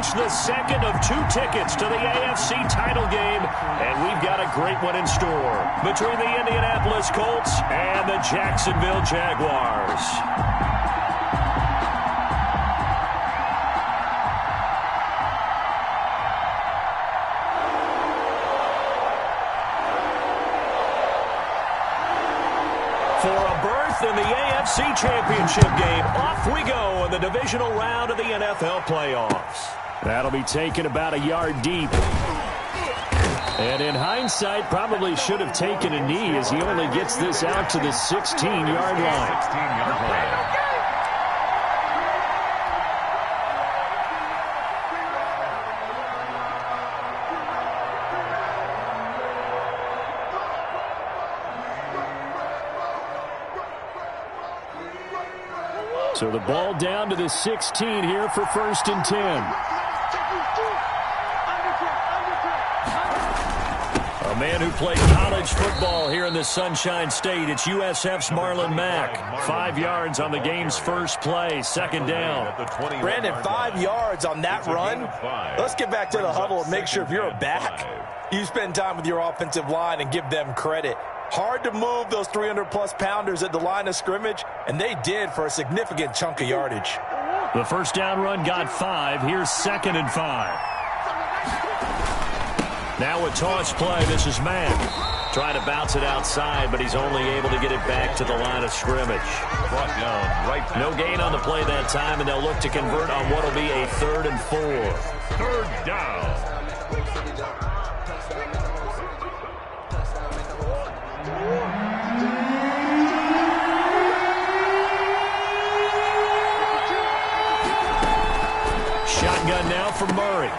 clinch the second of 2 tickets to the AFC title game, and we've got a great one in store between the Indianapolis Colts and the Jacksonville Jaguars. For a berth in the AFC Championship game, off we go in the divisional round of the NFL playoffs. That'll be taken about a yard deep. And in hindsight, probably should have taken a knee as he only gets this out to the 16-yard line. So the ball down to the 16 here for 1st and 10. A man who played college football here in the Sunshine State. It's USF's Marlon Mack. 5 yards on the game's first play. 2nd down. Brandon, 5 yards on that run. Let's get back to the huddle and make sure if you're a back, you spend time with your offensive line and give them credit. Hard to move those 300-plus pounders at the line of scrimmage, and they did for a significant chunk of yardage. The first down run got 5. Here's 2nd and 5. Now a toss play. This is Mack. Trying to bounce it outside, but he's only able to get it back to the line of scrimmage. Brought down right. No gain on the play that time, and they'll look to convert on what will be a 3rd and 4. 3rd down. Shotgun now for Murray.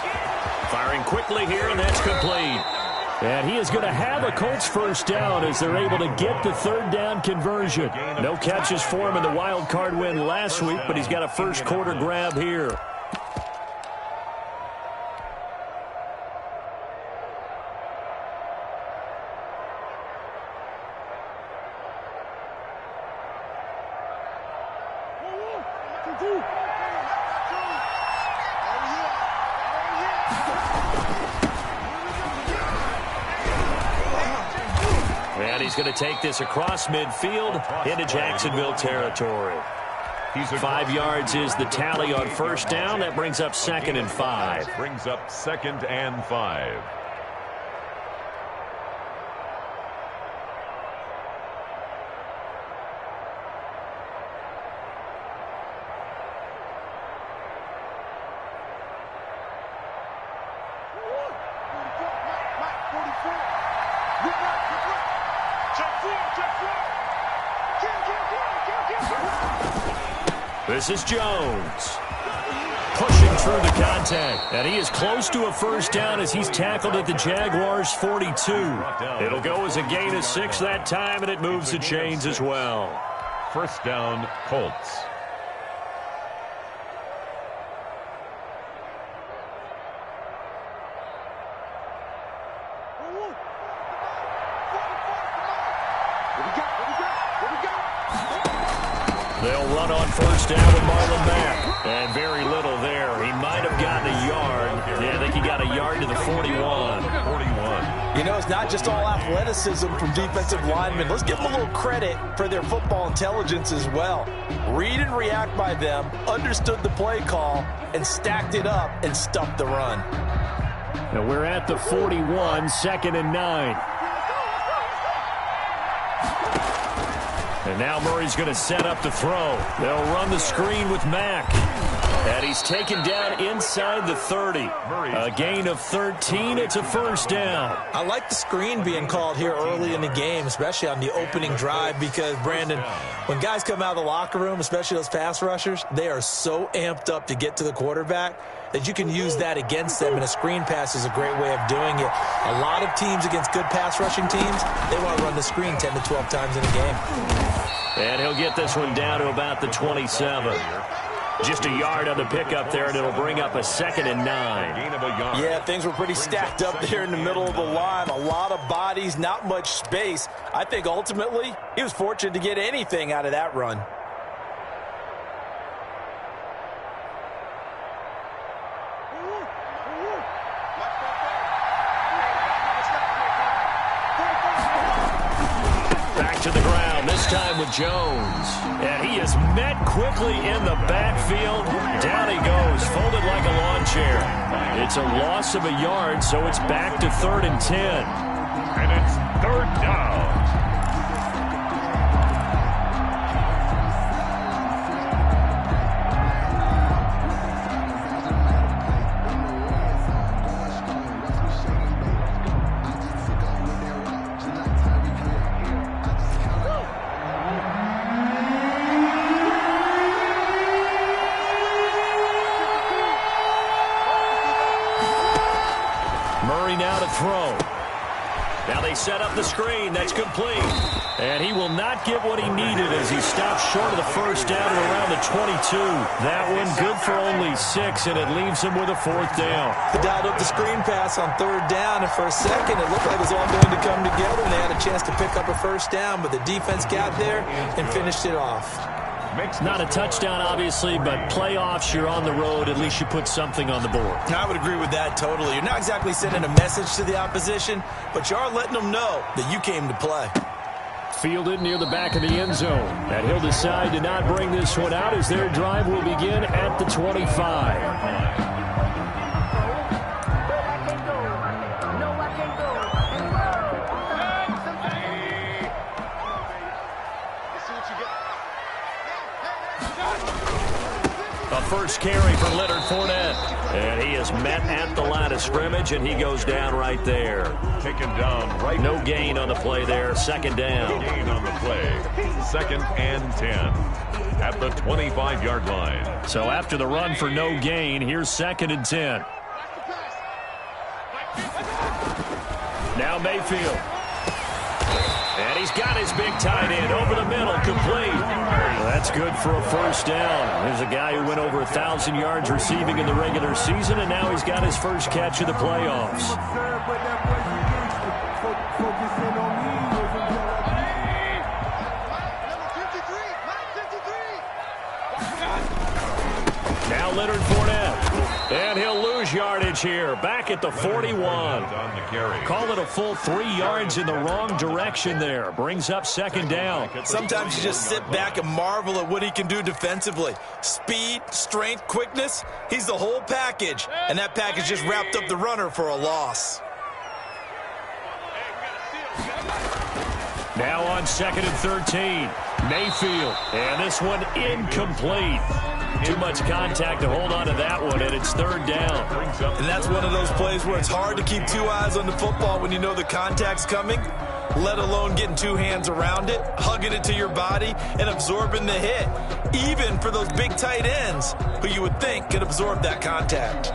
Firing quickly here, and that's complete. And he is going to have a Colts first down as they're able to get the 3rd down conversion. No catches for him in the wild card win last week, but he's got a first quarter grab here. And he's going to take this across midfield into Jacksonville territory. 5 yards is the tally on first down. That brings up 2nd and 5. Brings up 2nd and 5. This is Jones. Pushing through the contact. And he is close to a first down as he's tackled at the Jaguars' 42. It'll go as a gain of 6 that time, and it moves the chains as well. 1st down, Colts. They'll run on first down with Marlon Mack. And very little there. He might have gotten a yard. Yeah, I think he got a yard to the 41. 41. You know, it's not just all athleticism from defensive linemen. Let's give them a little credit for their football intelligence as well. Read and react by them, understood the play call, and stacked it up and stuffed the run. Now we're at the 41, 2nd and 9. And now Murray's going to set up the throw. They'll run the screen with Mack. And he's taken down inside the 30. A gain of 13. It's a first down. I like the screen being called here early in the game, especially on the opening drive, because, Brandon, when guys come out of the locker room, especially those pass rushers, they are so amped up to get to the quarterback that you can use that against them, and a screen pass is a great way of doing it. A lot of teams against good pass rushing teams, they want to run the screen 10 to 12 times in a game. And he'll get this one down to about the 27. Just a yard on the pickup there, and it'll bring up a 2nd and 9. Yeah, things were pretty stacked up there in the middle of the line. A lot of bodies, not much space. I think ultimately he was fortunate to get anything out of that run. back to the ground, this time with Jones. And he is met quickly in the backfield. Down he goes, folded like a lawn chair. It's a loss of a yard, so it's back to 3rd and 10. And it's 3rd down. Throw. Now they set up the screen. That's complete. And he will not get what he needed as he stops short of the first down at around the 22. That one good for only 6, and it leaves him with a 4th down. He dialed up the screen pass on 3rd down, and for a second it looked like it was all going to come together, and they had a chance to pick up a first down, but the defense got there and finished it off. Not a touchdown, obviously, but playoffs, you're on the road. At least you put something on the board. I would agree with that totally. You're not exactly sending a message to the opposition, but you are letting them know that you came to play. Fielded near the back of the end zone. And he'll decide to not bring this one out as their drive will begin at the 25. First carry for Leonard Fournette. And he is met at the line of scrimmage, and he goes down right there. Taken down right. No gain on the play there. 2nd down. No gain on the play. 2nd and 10 at the 25-yard line. So after the run for no gain, here's 2nd and 10. Now Mayfield. And he's got his big tight end over the middle, complete. Well, that's good for a first down. There's a guy who went over 1,000 yards receiving in the regular season, and now he's got his first catch of the playoffs. Now Leonard Fournette. And he'll lose yardage here. Back at the 41. Call it a full 3 yards in the wrong direction there. Brings up 2nd down. Sometimes you just sit back and marvel at what he can do defensively. Speed, strength, quickness. He's the whole package. And that package just wrapped up the runner for a loss. Now on 2nd and 13. Mayfield. And this one incomplete. Too much contact to hold on to that one, and it's 3rd down. And that's one of those plays where it's hard to keep 2 eyes on the football when you know the contact's coming, let alone getting 2 hands around it, hugging it to your body, and absorbing the hit, even for those big tight ends who you would think could absorb that contact.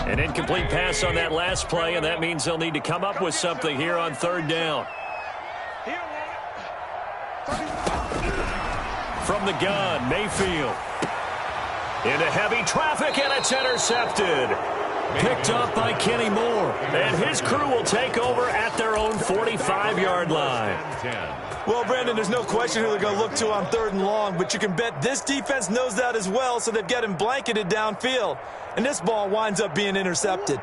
An incomplete pass on that last play, and that means they'll need to come up with something here on 3rd down. From the gun, Mayfield. Into heavy traffic, and it's intercepted. Picked up by Kenny Moore. And his crew will take over at their own 45-yard line. Well, Brandon, there's no question who they're going to look to on 3rd and long, but you can bet this defense knows that as well, so they've got him blanketed downfield. And this ball winds up being intercepted.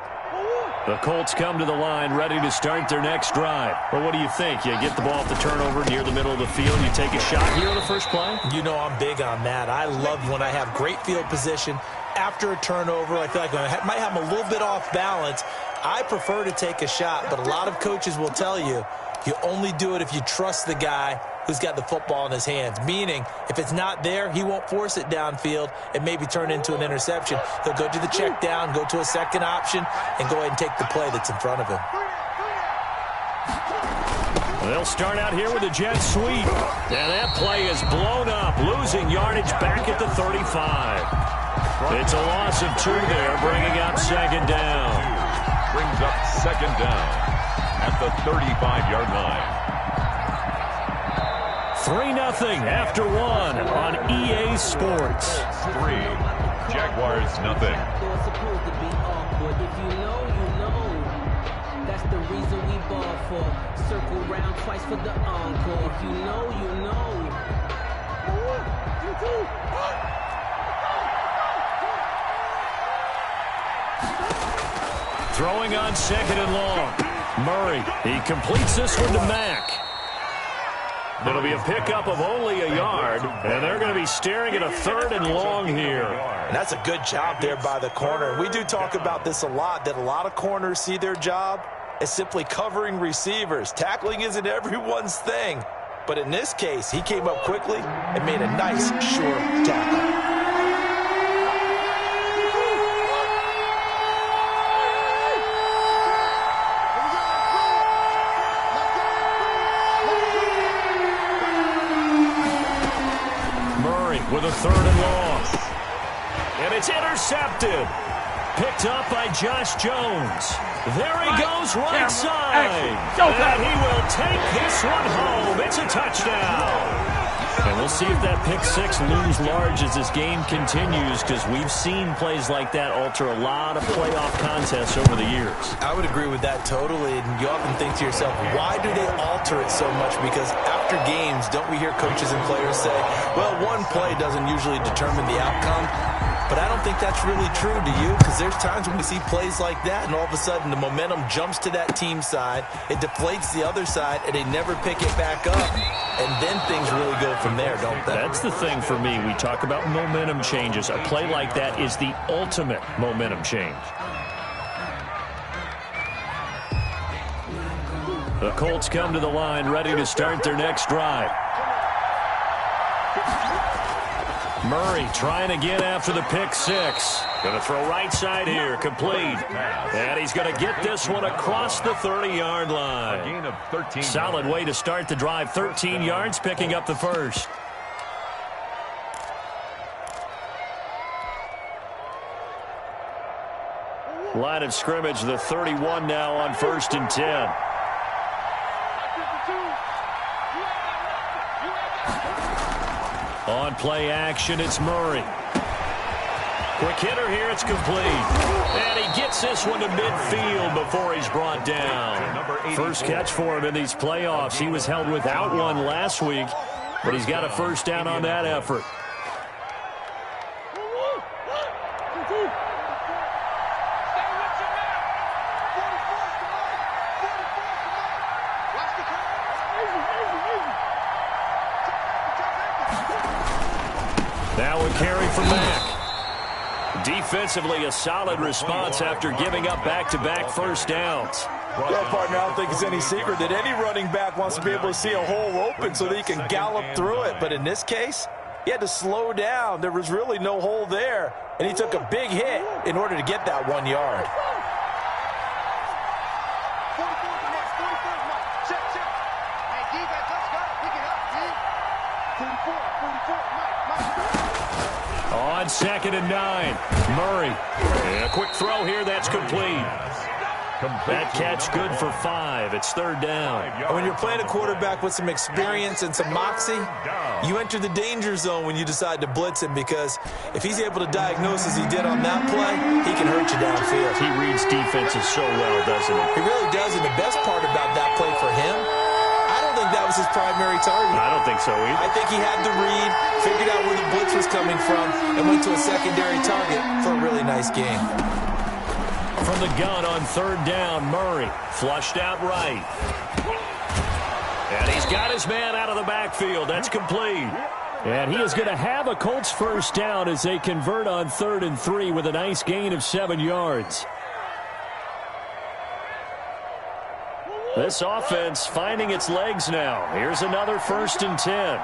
The Colts come to the line ready to start their next drive. Well, what do you think? You get the ball off the turnover near the middle of the field. You take a shot here on the first play? You know I'm big on that. I love when I have great field position. After a turnover, I feel like I might have them a little bit off balance. I prefer to take a shot, but a lot of coaches will tell you, you only do it if you trust the guy who's got the football in his hands. Meaning, if it's not there, he won't force it downfield and maybe turn into an interception. He'll go to the check down, go to a second option, and go ahead and take the play that's in front of him. They'll start out here with a jet sweep. And that play is blown up, losing yardage back at the 35. It's a loss of 2 there, bringing up 2nd down. Brings up 2nd down at the 35-yard line. 3-0 after 1 on EA Sports. 3, Jaguars nothing. If you know, you know. That's the reason we ball for. Circle round twice for the encore. If you know, you know. Throwing on 2nd and long. Murray, he completes this one to Mack. It'll be a pickup of only a yard, and they're going to be staring at a 3rd and long here. And that's a good job there by the corner. We do talk about this a lot, that a lot of corners see their job as simply covering receivers. Tackling isn't everyone's thing. But in this case, he came up quickly and made a nice, sure tackle. With a 3rd and long. And it's intercepted. Picked up by Josh Jones. There he goes, right side. And he will take this one home. It's a touchdown. And we'll see if that pick 6 looms large as this game continues, because we've seen plays like that alter a lot of playoff contests over the years. I would agree with that totally. And you often think to yourself, why do they alter it so much? Because after games, don't we hear coaches and players say, well, one play doesn't usually determine the outcome? But I don't think that's really true, do you? Because there's times when we see plays like that, and all of a sudden the momentum jumps to that team side, it deflates the other side, and they never pick it back up. And then things really go from there, don't they? That's the thing for me. We talk about momentum changes. A play like that is the ultimate momentum change. The Colts come to the line, ready to start their next drive. Murray trying again after the pick 6. Going to throw right side here, complete. And he's going to get this one across the 30-yard line. A gain of 13. Solid way to start the drive. 13 yards, picking up the first. Line of scrimmage, the 31 now on 1st and 10. On play action, it's Murray. Quick hitter here, it's complete. And he gets this one to midfield before he's brought down. First catch for him in these playoffs. He was held without one last week, but he's got a first down on that effort. Now a carry for Mack. Defensively, a solid response after giving up back-to-back first downs. Well, partner, I don't think it's any secret that any running back wants to be able to see a hole open so that he can gallop through it. But in this case, he had to slow down. There was really no hole there, and he took a big hit in order to get that 1 yard. On 2nd and 9, Murray. And a quick throw here, that's complete. That catch good for 5. It's 3rd down. When you're playing a quarterback with some experience and some moxie, you enter the danger zone when you decide to blitz him, because if he's able to diagnose as he did on that play, he can hurt you downfield. He reads defenses so well, doesn't he? He really does, and the best part about that play for him, I don't think that was his primary target. I don't think so either. I think he had the read, figured out where the blitz was coming from, and went to a secondary target for a really nice game. From the gun on 3rd down, Murray flushed out right. And he's got his man out of the backfield. That's complete. And he is going to have a Colts first down as they convert on 3rd and 3 with a nice gain of 7 yards. This offense finding its legs now. Here's another 1st and 10.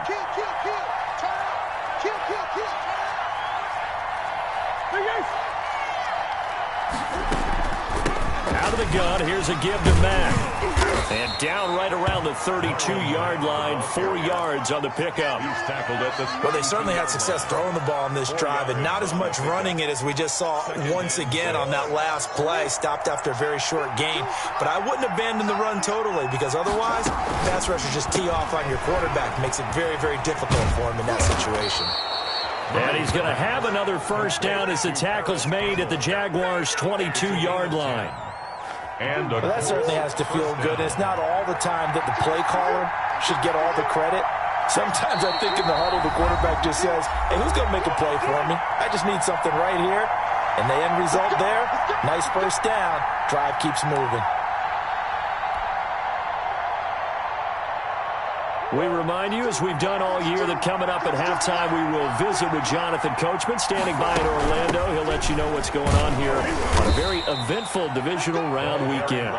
Out of the gun, here's a give to Mack. And down right around the 32-yard line, 4 yards on the pickup. He's tackled at the... Well, they certainly had success throwing the ball on this drive, and not as much running it as we just saw once again on that last play. Stopped after a very short gain. But I wouldn't abandon the run totally, because otherwise, pass rushers just tee off on your quarterback. Makes it very, very difficult for him in that situation. And he's going to have another first down as the tackle's made at the Jaguars' 22-yard line. And well, that certainly has to feel good. It's not all the time that the play caller should get all the credit. Sometimes I think in the huddle, the quarterback just says, hey, who's going to make a play for me? I just need something right here. And the end result there, nice first down. Drive keeps moving. We remind you, as we've done all year, that coming up at halftime, we will visit with Jonathan Coachman, standing by in Orlando. He'll let you know what's going on here on a very eventful divisional round weekend.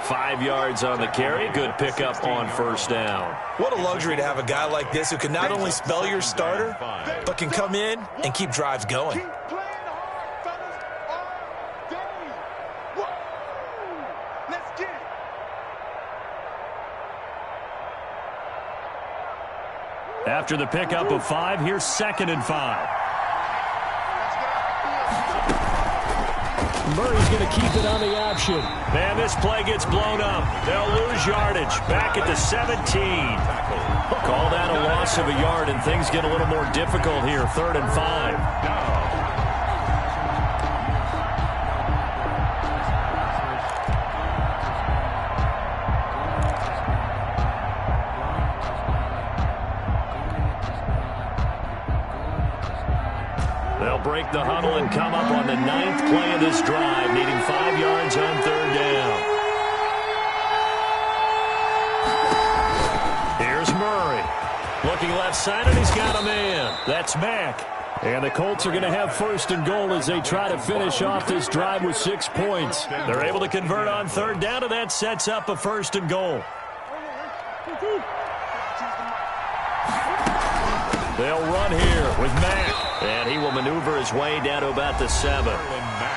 5 yards on the carry. Good pickup on first down. What a luxury to have a guy like this who can not only spell your starter, but can come in and keep drives going. After the pickup of 5, here's 2nd and 5. Murray's going to keep it on the option. Man, this play gets blown up. They'll lose yardage. Back at the 17. Call that a loss of a yard, and things get a little more difficult here. 3rd and 5. Break the huddle and come up on the 9th play of this drive, needing 5 yards on 3rd down. Here's Murray. Looking left side, and he's got a man. That's Mack. And the Colts are going to have 1st and goal as they try to finish off this drive with 6 points. They're able to convert on 3rd down, and that sets up a 1st and goal. They'll run here with Mack. And he will maneuver his way down to about the 7.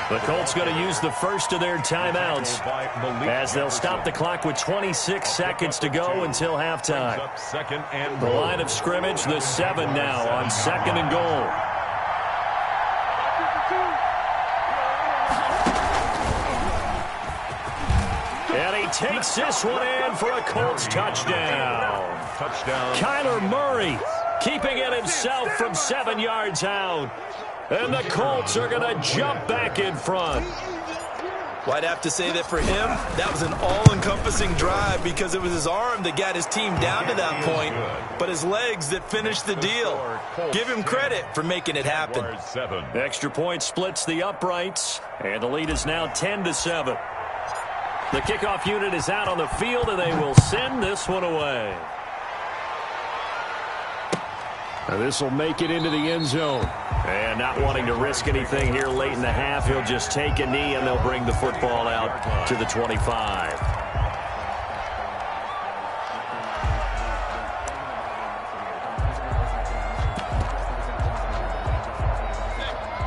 The Colts going to use the first of their timeouts as they'll stop the clock with 26 seconds to go until halftime. The line of scrimmage, the 7 now on 2nd and goal. And he takes this one in for a Colts touchdown. Kyler Murray keeping it himself from 7 yards out. And the Colts are going to jump back in front. Well, I'd have to say that for him, that was an all-encompassing drive because it was his arm that got his team down to that point, but his legs that finished the deal. Give him credit for making it happen. Extra point splits the uprights, and the lead is now 10-7. The kickoff unit is out on the field, and they will send this one away. Now this will make it into the end zone. And not wanting to risk anything here late in the half, he'll just take a knee and they'll bring the football out to the 25.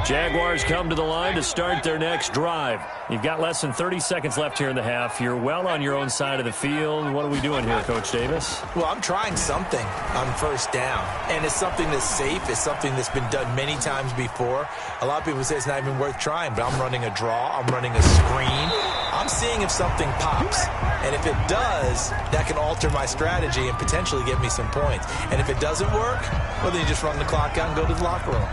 Jaguars come to the line to start their next drive. You've got less than 30 seconds left here in the half. You're well on your own side of the field. What are we doing here, Coach Davis? Well, I'm trying something on 1st down, and it's something that's safe. It's something that's been done many times before. A lot of people say it's not even worth trying, but I'm running a draw. I'm running a screen. I'm seeing if something pops, and if it does, that can alter my strategy and potentially get me some points. And if it doesn't work, well, then you just run the clock out and go to the locker room.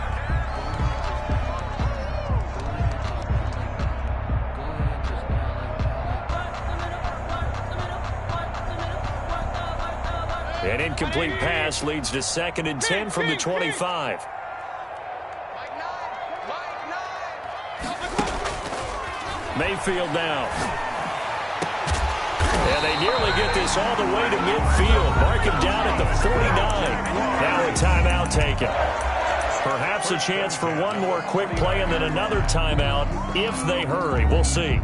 An incomplete pass leads to 2nd and 10 from the 25. Mayfield now. And they nearly get this all the way to midfield. Mark him down at the 49. Now a timeout taken. Perhaps a chance for one more quick play and then another timeout if they hurry. We'll see.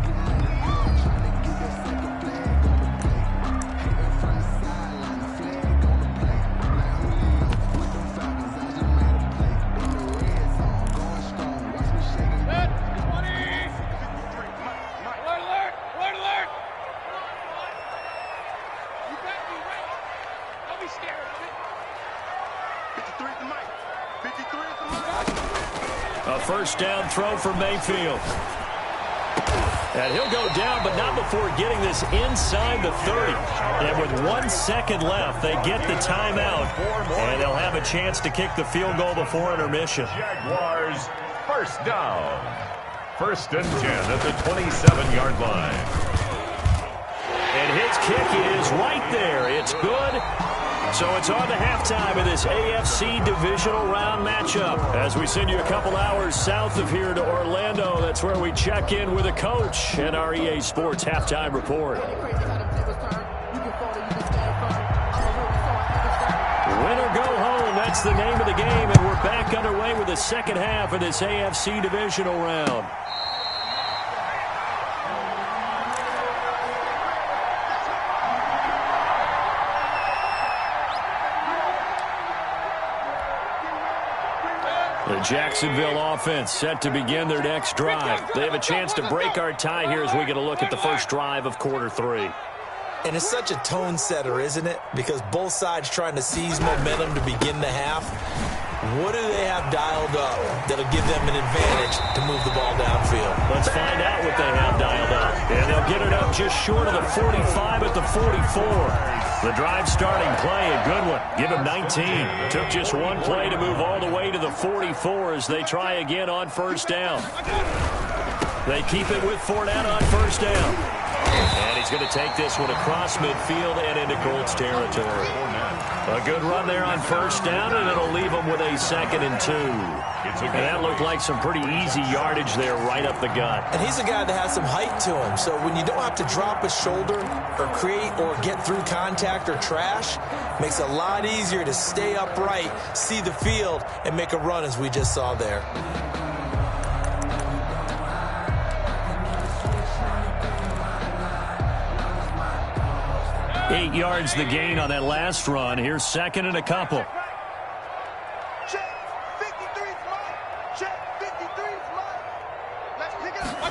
A first down throw for Mayfield. And he'll go down, but not before getting this inside the 30. And with 1 second left, they get the timeout. And they'll have a chance to kick the field goal before intermission. Jaguars, first down. 1st and 10 at the 27-yard line. And his kick is right there. It's good. So it's on to halftime of this AFC divisional round matchup. As we send you a couple hours south of here to Orlando, that's where we check in with a coach and our EA Sports halftime report. Win or go home, that's the name of the game, and we're back underway with the second half of this AFC divisional round. The Jacksonville offense set to begin their next drive. They have a chance to break our tie here as we get a look at the first drive of quarter 3. And it's such a tone setter, isn't it? Because both sides trying to seize momentum to begin the half. What do they have dialed up that'll give them an advantage to move the ball downfield? Let's find out what they have dialed up. And they'll get it up just short of the 45 at the 44. The drive starting play, a good one. Give him 19. Took just one play to move all the way to the 44 as they try again on first down. They keep it with Fournette on first down. And he's going to take this one across midfield and into Colts territory. A good run there on first down, and it'll leave them with a 2nd and 2. And that looked like some pretty easy yardage there right up the gut. And he's a guy that has some height to him, so when you don't have to drop a shoulder or create or get through contact or trash, makes it a lot easier to stay upright, see the field, and make a run as we just saw there. 8 yards the gain on that last run. Here's 2nd and a couple. Check 53's mine. Check 53's mine. Let's pick it up.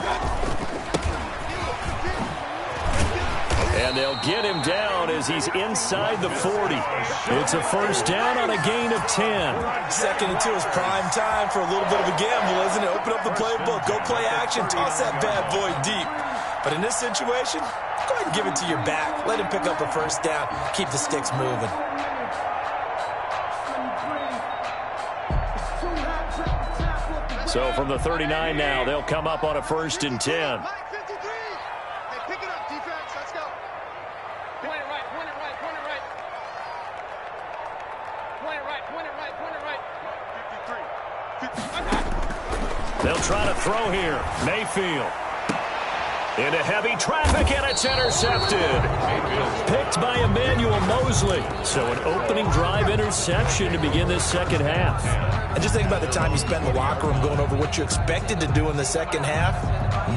And they'll get him down as he's inside the 40. It's a first down on a gain of 10. 2nd and 2 is prime time for a little bit of a gamble, isn't it? Open up the playbook, go play action, toss that bad boy deep. But in this situation, go ahead and give it to your back. Let him pick up a first down. Keep the sticks moving. So from the 39 now, they'll come up on a 1st and 10. Hey, pick it up, defense. Let's go. Point it right, point it right, point it right. Point it right, point it right, point it right. 53. They'll try to throw here. Mayfield. Into heavy traffic, and it's intercepted. Picked by Emmanuel Mosley. So an opening drive interception to begin this second half. And just think about the time you spent in the locker room going over what you expected to do in the second half.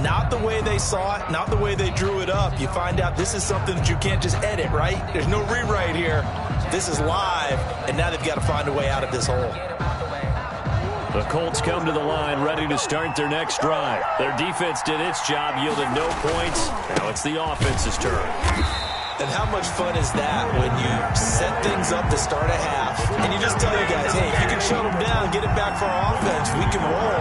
Not the way they saw it, not the way they drew it up. You find out this is something that you can't just edit, right? There's no rewrite here. This is live, and now they've got to find a way out of this hole. The Colts come to the line ready to start their next drive. Their defense did its job, yielded no points. Now it's the offense's turn. And how much fun is that when you set things up to start a half, and you just tell your guys, hey, if you can shut them down, get it back for our offense, we can roll.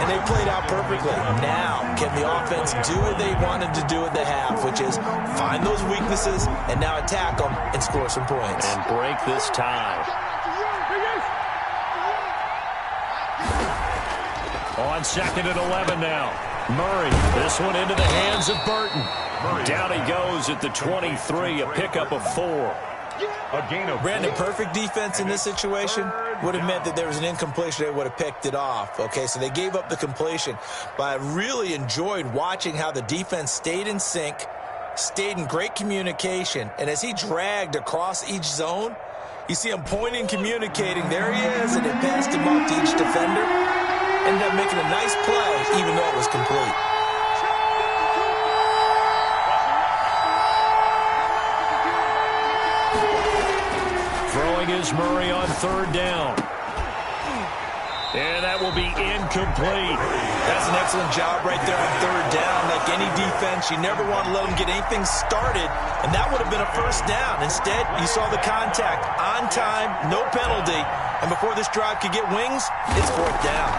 And they played out perfectly. Now, can the offense do what they wanted to do at the half, which is find those weaknesses and now attack them and score some points. And break this tie. On 2nd and 11 now. Murray, this one into the hands of Burton. Down he goes at the 23, a pickup of 4. A gain of Brandon, perfect defense in this situation would have meant that there was an incompletion. They would have picked it off. Okay, so they gave up the completion. But I really enjoyed watching how the defense stayed in sync, stayed in great communication, and as he dragged across each zone, you see him pointing, communicating. There he is, and it passed him up to each defender. Ended up making a nice play, even though it was complete. Throwing is Murray on 3rd down. And that will be incomplete. That's an excellent job right there on 3rd down. Like any defense, you never want to let them get anything started, and that would have been a first down. Instead, you saw the contact on time, no penalty, and before this drive could get wings, it's 4th down.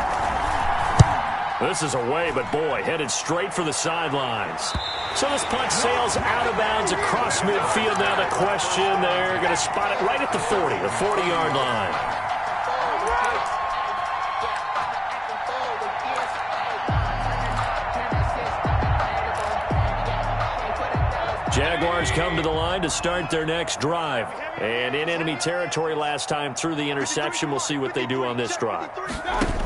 This is away, but boy, headed straight for the sidelines. So this punt sails out of bounds across midfield. Now the question, they're going to spot it right at the 40, the 40-yard line. Jaguars come to the line to start their next drive. And in enemy territory last time through the interception. We'll see what they do on this drive.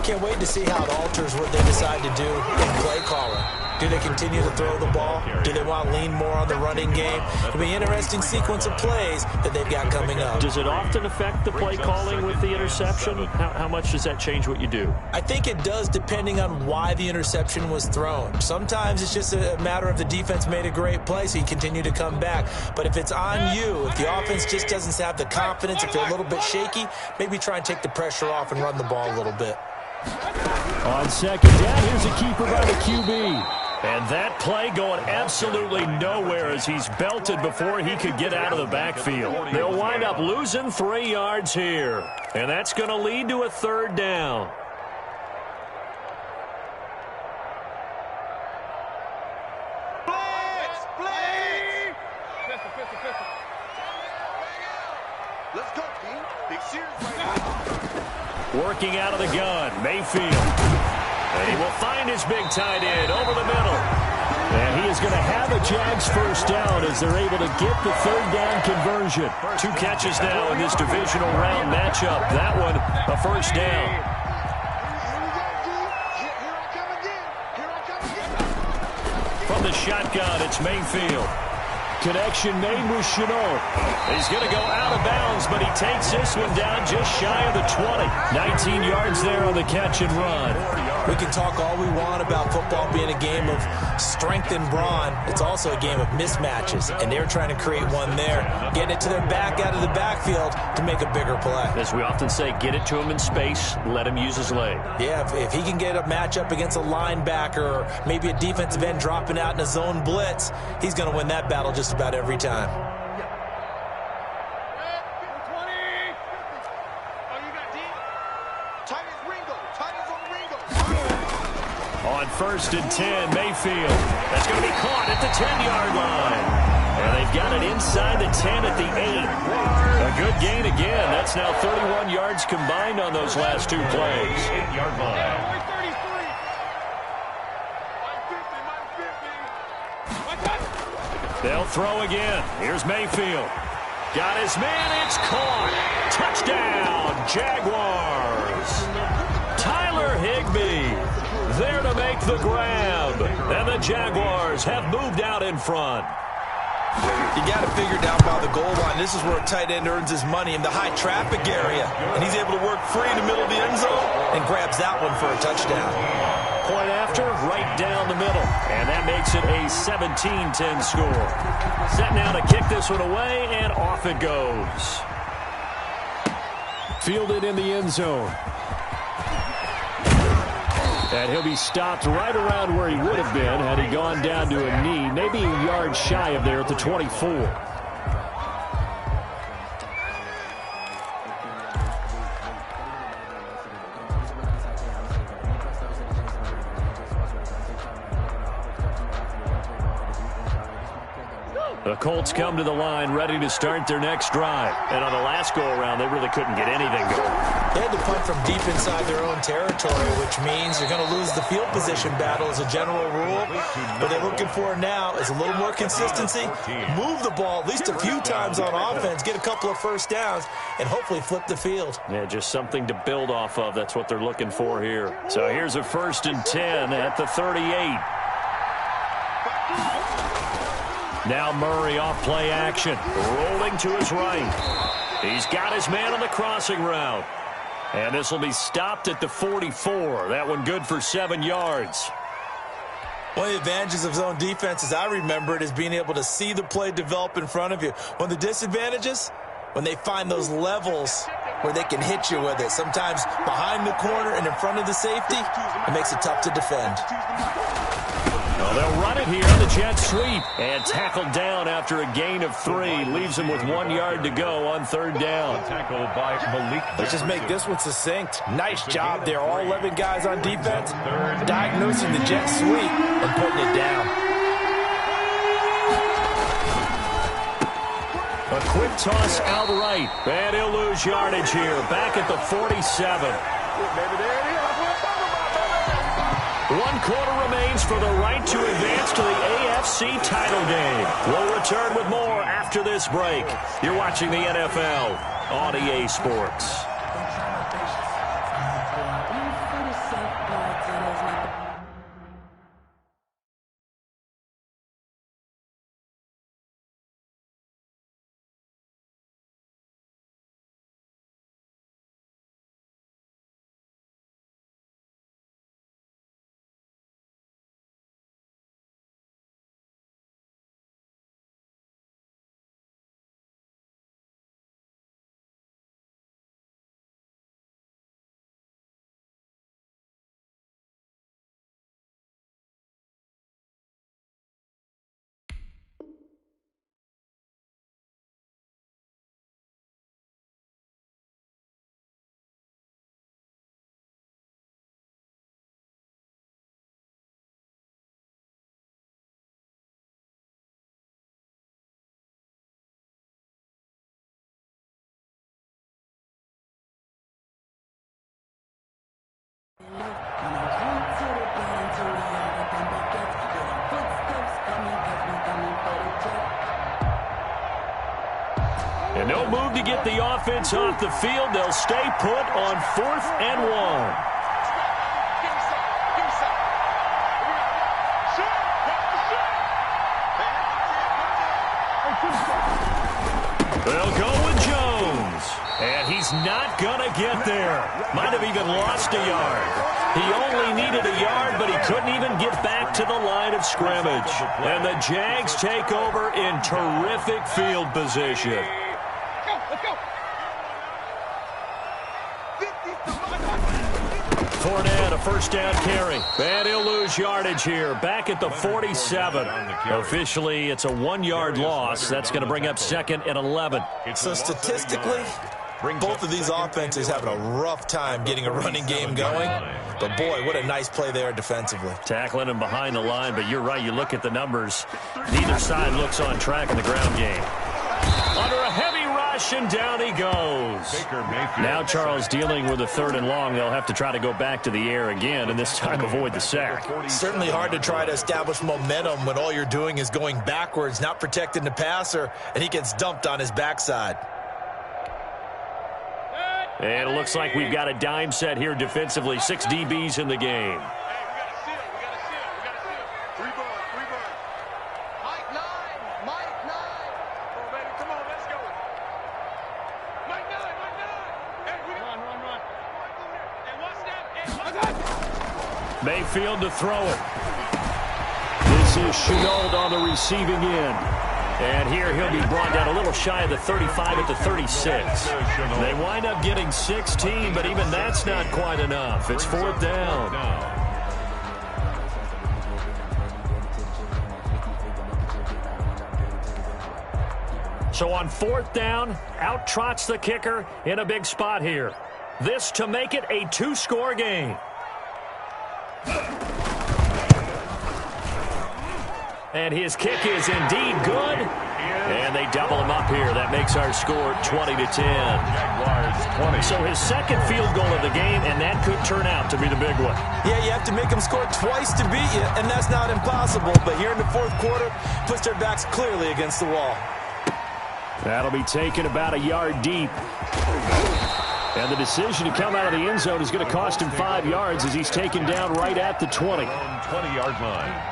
Can't wait to see how it alters what they decide to do in play calling. Do they continue to throw the ball? Do they want to lean more on the running game? It'll be an interesting sequence of plays that they've got coming up. Does it often affect the play calling with the interception? How much does that change what you do? I think it does, depending on why the interception was thrown. Sometimes it's just a matter of the defense made a great play, so you continue to come back. But if it's on you, if the offense just doesn't have the confidence, if they're a little bit shaky, maybe try and take the pressure off and run the ball a little bit. On second down, here's a keeper by the QB. And that play going absolutely nowhere as he's belted before he could get out of the backfield. They'll wind up losing 3 yards here. And that's going to lead to a third down. Let's go, team. Big series right now. Working out of the gun, Mayfield. And he will find his big tight end over the middle. And he is going to have a Jags first down as they're able to get the third down conversion. 2 catches now in this divisional round matchup. That one, a first down. From the shotgun, it's Mayfield. Connection made with Chenault. He's going to go out of bounds, but he takes this one down just shy of the 20. 19 yards there on the catch and run. We can talk all we want about football being a game of strength and brawn. It's also a game of mismatches, and they're trying to create one there, getting it to their back out of the backfield to make a bigger play. As we often say, get it to him in space, let him use his leg. Yeah, if he can get a matchup against a linebacker or maybe a defensive end dropping out in a zone blitz, he's going to win that battle just about every time. On first and 10, Mayfield. That's going to be caught at the 10-yard line. And they've got it inside the 10 at the 8. A good gain again. That's now 31 yards combined on those last 2 plays. 8-yard line. They'll throw again. Here's Mayfield. Got his man. It's caught. Touchdown, Jaguars. Tyler Higbee there to make the grab. And the Jaguars have moved out in front. You got to figure down by the goal line. This is where a tight end earns his money in the high traffic area. And he's able to work free in the middle of the end zone and grabs that one for a touchdown. Point after, right down the middle. And that makes it a 17-10 score. Set now to kick this one away, and off it goes. Fielded in the end zone. And he'll be stopped right around where he would have been had he gone down to a knee, maybe a yard shy of there at the 24. The Colts come to the line ready to start their next drive. And on the last go-around, they really couldn't get anything going. They had to punt from deep inside their own territory, which means they're going to lose the field position battle as a general rule. What they're looking for now is a little more consistency, move the ball at least a few times on offense, get a couple of first downs, and hopefully flip the field. Yeah, just something to build off of. That's what they're looking for here. So here's a 1st and 10 at the 38. Now Murray off play action, rolling to his right. He's got his man on the crossing route. And this will be stopped at the 44. That one good for 7 yards. One of the advantages of zone defense, as I remember it, is being able to see the play develop in front of you. One of the disadvantages, when they find those levels where they can hit you with it. Sometimes behind the corner and in front of the safety, it makes it tough to defend. Well, they'll run it here on the jet sweep. And tackled down after a gain of 3. Leaves them with 1 yard to go on 3rd down. Tackle by Malik. Let's just make this one succinct. Nice job there. All 11 guys on defense diagnosing the jet sweep and putting it down. A quick toss out right. And he'll lose yardage here. Back at the 47. 1 quarter remains for the right to advance to the AFC title game. We'll return with more after this break. You're watching the NFL on EA Sports. And no move to get the offense off the field. They'll stay put on 4th and 1. They'll go with Jones. And he's not going to get there. Might have even lost a yard. He only needed a yard, but he couldn't even get back to the line of scrimmage. And the Jags take over in terrific field position. Fournette, a first down carry. And he'll lose yardage here. Back at the 47. Officially, it's a 1-yard loss. That's going to bring up 2nd and 11. So statistically, both of these offenses having a rough time getting a running game going. But, boy, what a nice play there defensively. Tackling him behind the line, but you're right. You look at the numbers. Neither side looks on track in the ground game. Under a heavy rush, and down he goes. Now Charles dealing with a 3rd and long. They'll have to try to go back to the air again, and this time avoid the sack. Certainly hard to try to establish momentum when all you're doing is going backwards, not protecting the passer, and he gets dumped on his backside. And it looks like we've got a dime set here defensively. 6 DBs in the game. Mayfield to throw it. This is Chenault on the receiving end. And here he'll be brought down a little shy of the 35 at the 36. They wind up getting 16, but even that's not quite enough. It's 4th down. So on 4th down, out trots the kicker in a big spot here. This to make it a 2-score game. And his kick is indeed good. And they double him up here. That makes our score 20-10. So his 2nd field goal of the game, and that could turn out to be the big one. Yeah, you have to make them score twice to beat you, and that's not impossible. But here in the 4th quarter, puts their backs clearly against the wall. That'll be taken about a yard deep. And the decision to come out of the end zone is going to cost him 5 yards as he's taken down right at the 20. 20-yard line.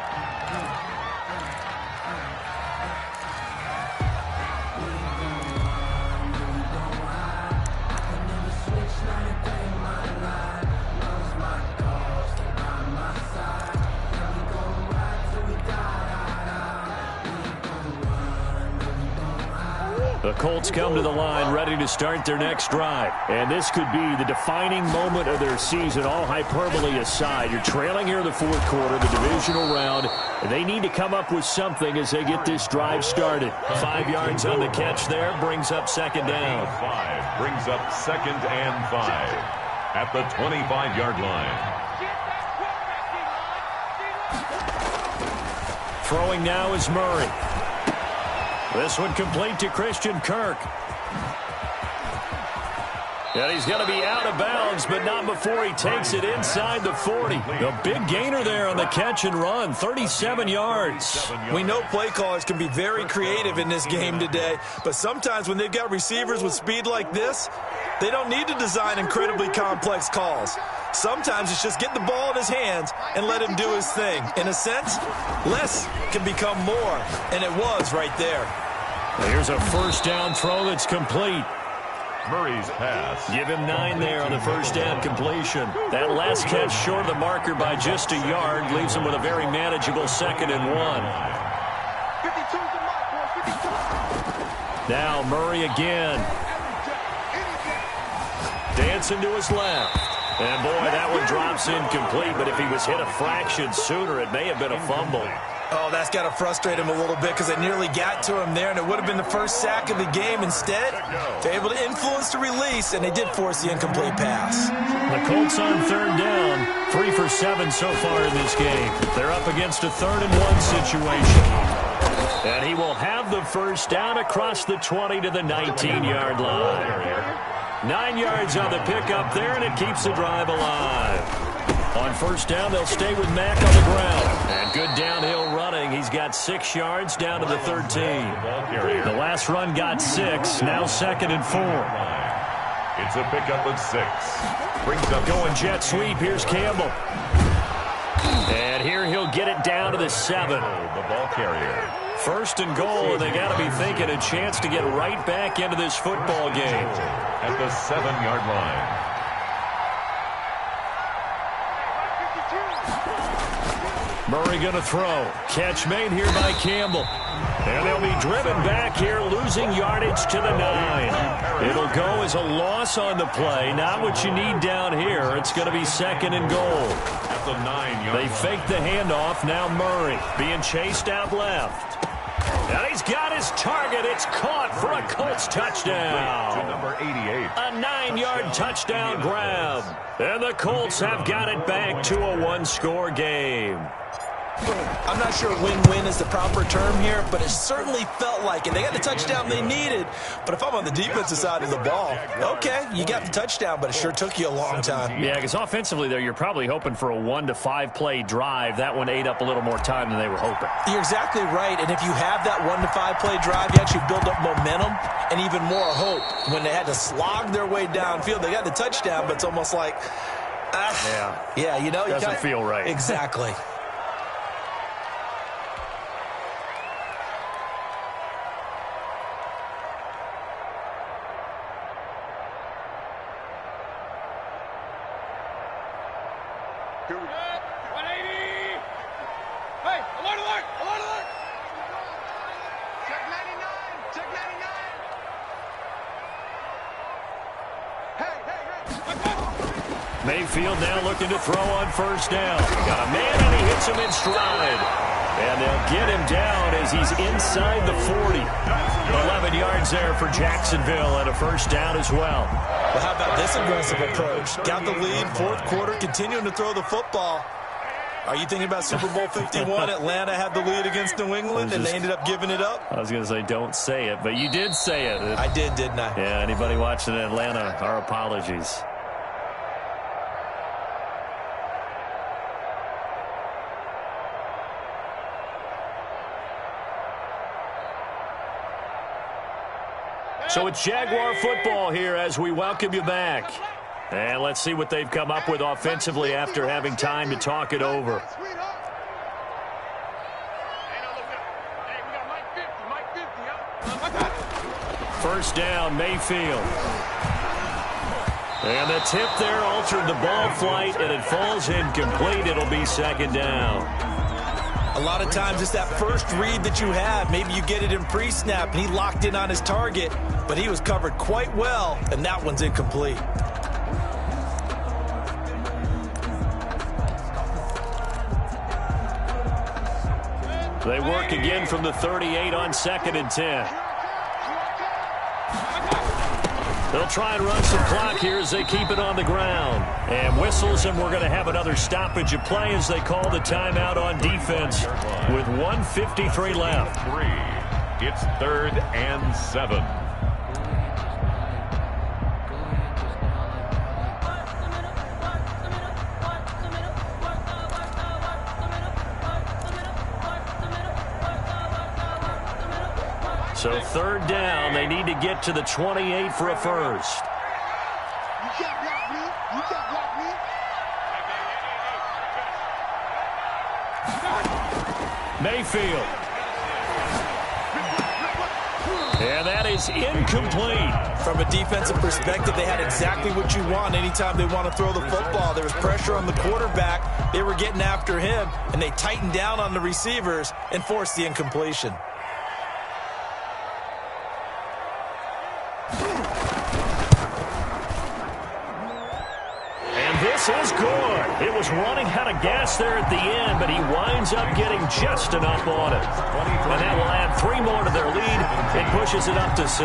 The Colts come to the line ready to start their next drive. And this could be the defining moment of their season, all hyperbole aside. You're trailing here in the 4th quarter, the divisional round. They need to come up with something as they get this drive started. 5 yards on the catch there, brings up 2nd down. 5 brings up 2nd and 5 at the 25-yard line. Throwing now is Murray. This one complete to Christian Kirk. And he's going to be out of bounds, but not before he takes it inside the 40. A big gainer there on the catch and run, 37 yards. We know play callers can be very creative in this game today, but sometimes when they've got receivers with speed like this, they don't need to design incredibly complex calls. Sometimes it's just get the ball in his hands and let him do his thing. In a sense, less can become more, and it was right there. Here's a first down throw that's complete. Murray's pass. Give him 9 there on the first down completion. That last catch short of the marker by just a yard leaves him with a very manageable 2nd and 1. 52's the mark, boys. 52. Now Murray again. Dancing to his left. And boy, that one drops incomplete, but if he was hit a fraction sooner, it may have been a fumble. Oh, that's got to frustrate him a little bit because they nearly got to him there, and it would have been the first sack of the game. Instead, they're able to influence the release, and they did force the incomplete pass. The Colts on 3rd down, 3 for 7 so far in this game. They're up against a 3rd and 1 situation. And he will have the first down across the 20 to the 19-yard line. 9 yards on the pickup there, and it keeps the drive alive. On 1st down, they'll stay with Mack on the ground. And good downhill running. He's got 6 yards down to the 13. The last run got 6. Now 2nd and 4. It's a pickup of 6. Brings up going jet sweep. Here's Campbell. And here he'll get it down to the 7. the ball carrier. 1st and goal, and they got to be thinking a chance to get right back into this football game. At the 7-yard line. Murray going to throw. Catch made here by Campbell. And they'll be driven back here, losing yardage to the 9. It'll go as a loss on the play. Not what you need down here. It's going to be 2nd and goal. At the 9-yard They fake the handoff. Now Murray being chased out left. And he's got his target. It's caught for a Colts touchdown. To number 88. A 9-yard touchdown grab. And the Colts have got it back to a 1-score game. I'm not sure win-win is the proper term here, but it certainly felt like it. They got the touchdown they needed, but if I'm on the defensive side of the ball, okay, you got the touchdown, but it sure took you a long time. Yeah, because offensively there, you're probably hoping for a 1 to 5 play drive. That one ate up a little more time than they were hoping. You're exactly right, and if you have that 1 to 5 play drive, you actually build up momentum and even more hope. When they had to slog their way downfield, they got the touchdown, but it's almost like, yeah, you know, doesn't feel right. Exactly. Mayfield now looking to throw on 1st down. Got a man, and he hits him in stride. And they'll get him down as he's inside the 40. 11 yards there for Jacksonville and a 1st down as well. Well, how about this aggressive approach? Got the lead, 4th quarter, continuing to throw the football. Are you thinking about Super Bowl 51? Atlanta had the lead against New England, and they ended up giving it up? I was going to say don't say it, but you did say it. I did, didn't I? Yeah, anybody watching Atlanta, our apologies. So it's Jaguar football here as we welcome you back. And let's see what they've come up with offensively after having time to talk it over. First down, Mayfield. And the tip there altered the ball flight, and it falls incomplete. It'll be 2nd down. A lot of times it's that first read that you have. Maybe you get it in pre-snap, and he locked in on his target, but he was covered quite well, and that one's incomplete. They work again from the 38 on 2nd and 10. They'll try and run some clock here as they keep it on the ground. And whistles, and we're going to have another stoppage of play as they call the timeout on defense with 1:53 left. It's 3rd and 7. So third down, they need to get to the 28 for a first. You can't block me. You can't block me. Mayfield. And that is incomplete. From a defensive perspective, they had exactly what you want anytime they want to throw the football. There was pressure on the quarterback. They were getting after him, and they tightened down on the receivers and forced the incompletion. This is good. It was running out of gas there at the end, but he winds up getting just enough on it. And that will add 3 more to their lead and pushes it up to 6.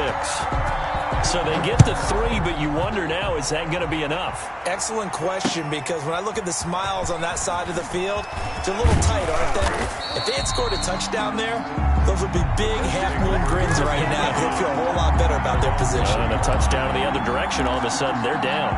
So they get to 3, but you wonder now, is that going to be enough? Excellent question, because when I look at the smiles on that side of the field, they're a little tight, aren't they? If they had scored a touchdown there, those would be big half-moon grins right now. They'll feel a whole lot better about their position. And a touchdown in the other direction, all of a sudden they're down.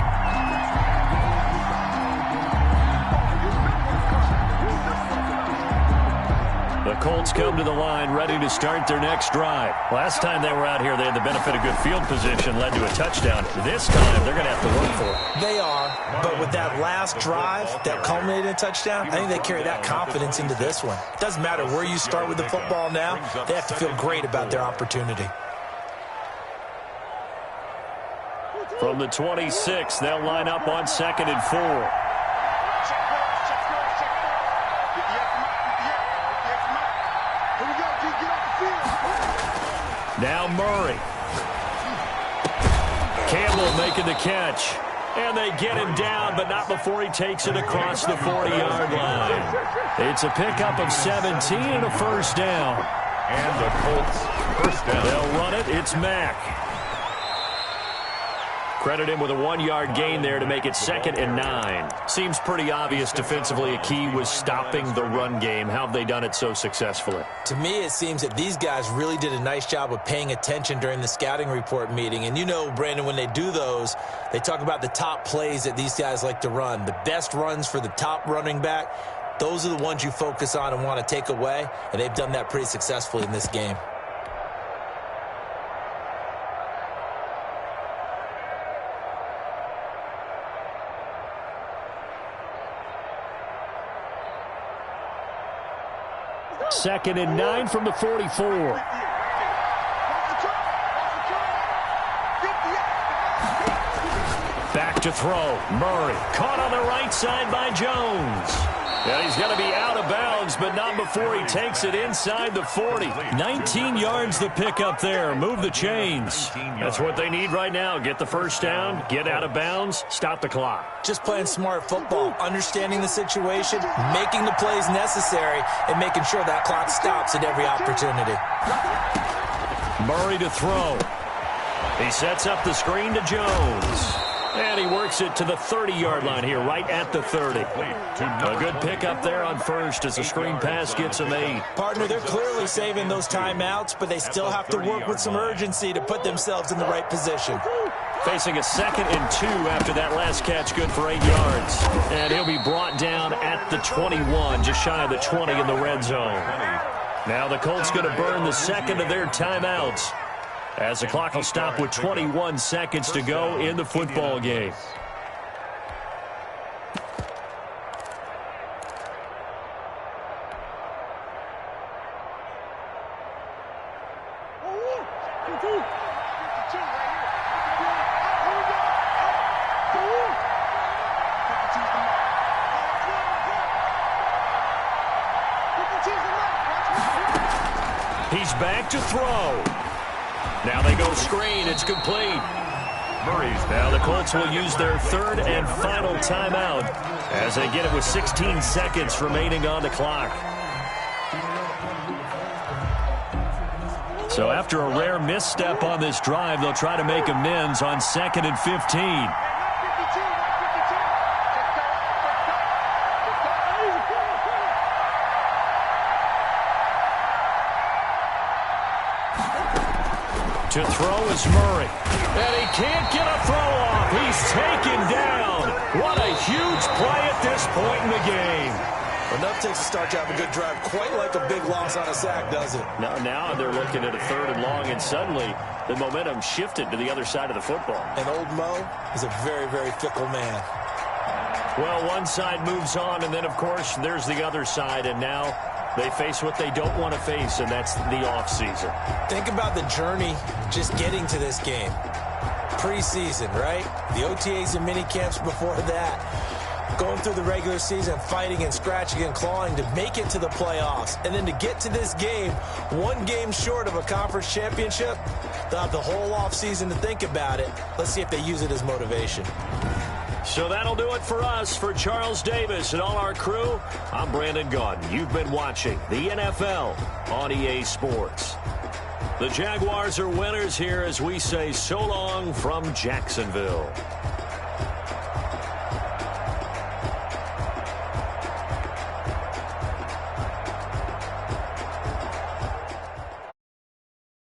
The Colts come to the line ready to start their next drive. Last time they were out here, they had the benefit of good field position, led to a touchdown. This time, they're going to have to work for it. They are, but with that last drive that culminated in a touchdown, I think they carry that confidence into this one. It doesn't matter where you start with the football now. They have to feel great about their opportunity. From the 26, they'll line up on 2nd and 4. Now Murray. Campbell making the catch. And they get him down, but not before he takes it across the 40-yard line. It's a pickup of 17 and a first down. And the Colts first down. They'll run it. It's Mack. Credit him with a 1-yard gain there to make it 2nd and 9. Seems pretty obvious defensively a key was stopping the run game. How have they done it so successfully? To me, it seems that these guys really did a nice job of paying attention during the scouting report meeting. And you know, Brandon, when they do those, they talk about the top plays that these guys like to run. The best runs for the top running back, those are the ones you focus on and want to take away. And they've done that pretty successfully in this game. Second and 9 from the 44. Back to throw. Murray caught on the right side by Jones. And he's going to be out of bounds, but not before he takes it inside the 40. 19 yards the pickup there. Move the chains. That's what they need right now. Get the first down, get out of bounds, stop the clock. Just playing smart football, understanding the situation, making the plays necessary, and making sure that clock stops at every opportunity. Murray to throw. He sets up the screen to Jones. And he works it to the 30-yard line here, right at the 30. A good pickup there on first as the screen pass gets him 8. Partner, they're clearly saving those timeouts, but they still have to work with some urgency to put themselves in the right position. Facing a 2nd and 2 after that last catch, good for 8 yards. And he'll be brought down at the 21, just shy of the 20 in the red zone. Now the Colts going to burn the second of their timeouts, as the clock will stop with 21 seconds to go in the football game. He's back to throw. Now they go screen. It's complete. Murray's. Now the Colts will use their third and final timeout as they get it with 16 seconds remaining on the clock. So after a rare misstep on this drive, they'll try to make amends on 2nd and 15. To throw is Murray. And he can't get a throw off. He's taken down. What a huge play at this point in the game. Enough takes to start to have a good drive, quite like a big loss on a sack, does it? Now they're looking at a 3rd and long, and suddenly the momentum shifted to the other side of the football. And old Mo is a very, very fickle man. Well, one side moves on, and then, of course, there's the other side, and now they face what they don't want to face, and that's the offseason. Think about the journey just getting to this game. Preseason, right? The OTAs and mini camps before that. Going through the regular season, fighting and scratching and clawing to make it to the playoffs. And then to get to this game, one game short of a conference championship, they'll have the whole offseason to think about it. Let's see if they use it as motivation. So that'll do it for us. For Charles Davis and all our crew, I'm Brandon Gaudin. You've been watching the NFL on EA Sports. The Jaguars are winners here as we say so long from Jacksonville.